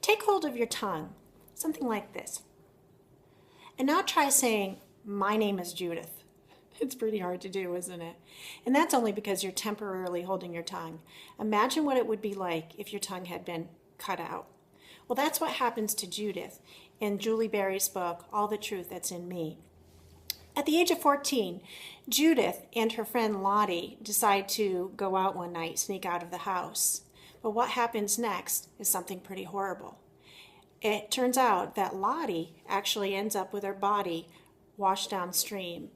Take hold of your tongue, something like this. And now try saying, my name is Judith. It's pretty hard to do, isn't it? And that's only because you're temporarily holding your tongue. Imagine what it would be like if your tongue had been cut out. Well, that's what happens to Judith in Julie Berry's book, All the Truth That's in Me. At the age of 14, Judith and her friend Lottie decide to go out one night, sneak out of the house. But what happens next is something pretty horrible. It turns out that Lottie actually ends up with her body washed downstream,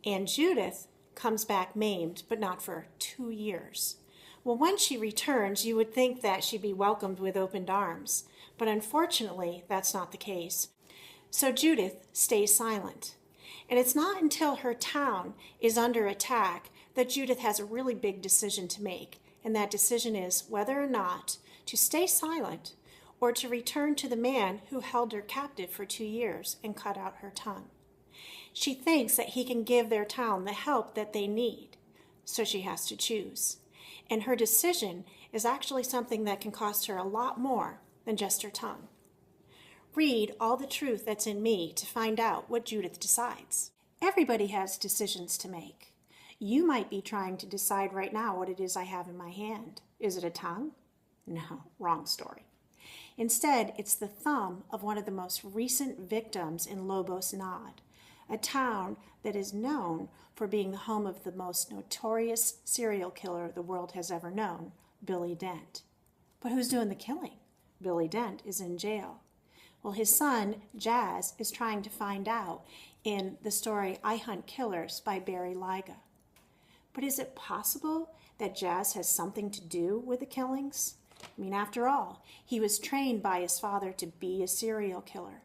and Judith comes back maimed, but not for 2 years. Well, when she returns, you would think that she'd be welcomed with open arms, but unfortunately, that's not the case. So Judith stays silent. And it's not until her town is under attack that Judith has a really big decision to make, and that decision is whether or not to stay silent or to return to the man who held her captive for 2 years and cut out her tongue. She thinks that he can give their town the help that they need, so she has to choose. And her decision is actually something that can cost her a lot more than just her tongue. Read All the Truth That's in Me to find out what Judith decides. Everybody has decisions to make. You might be trying to decide right now what it is I have in my hand. Is it a tongue? No, wrong story. Instead, it's the thumb of one of the most recent victims in Lobos Nod, a town that is known for being the home of the most notorious serial killer the world has ever known, Billy Dent. But who's doing the killing? Billy Dent is in jail. Well, his son, Jazz, is trying to find out in the story I Hunt Killers by Barry Lyga. But is it possible that Jazz has something to do with the killings? I mean, after all, he was trained by his father to be a serial killer.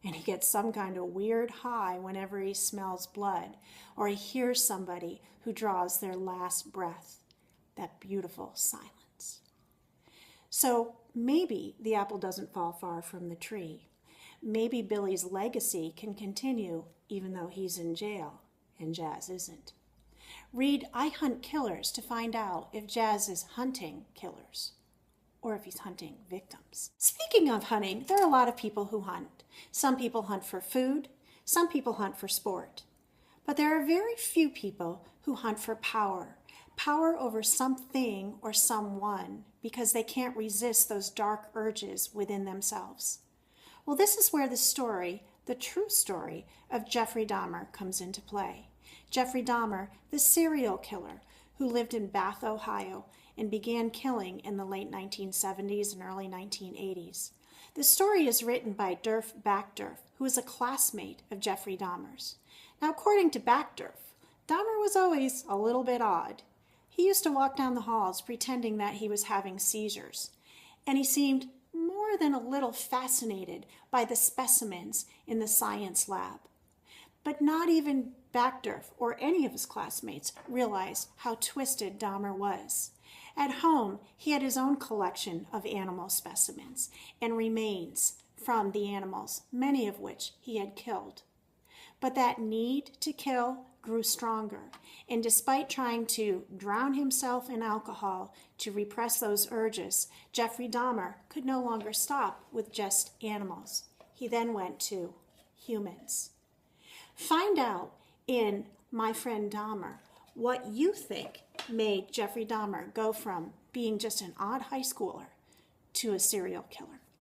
And he gets some kind of weird high whenever he smells blood or he hears somebody who draws their last breath. That beautiful silence. So maybe the apple doesn't fall far from the tree. Maybe Billy's legacy can continue even though he's in jail and Jazz isn't. Read I Hunt Killers to find out if Jazz is hunting killers or if he's hunting victims. Speaking of hunting, there are a lot of people who hunt. Some people hunt for food, some people hunt for sport. But there are very few people who hunt for power over something or someone, because they can't resist those dark urges within themselves. Well, this is where the story, the true story of Jeffrey Dahmer comes into play. Jeffrey Dahmer, the serial killer who lived in Bath, Ohio, and began killing in the late 1970s and early 1980s. The story is written by Durf Backdurf, who is a classmate of Jeffrey Dahmer's. Now, according to Backdurf, Dahmer was always a little bit odd. He used to walk down the halls pretending that he was having seizures, and he seemed more than a little fascinated by the specimens in the science lab. But not even Backdurf or any of his classmates realized how twisted Dahmer was. At home, he had his own collection of animal specimens and remains from the animals, many of which he had killed. But that need to kill grew stronger, and despite trying to drown himself in alcohol to repress those urges, Jeffrey Dahmer could no longer stop with just animals. He then went to humans. Find out in My Friend Dahmer what you think made Jeffrey Dahmer go from being just an odd high schooler to a serial killer.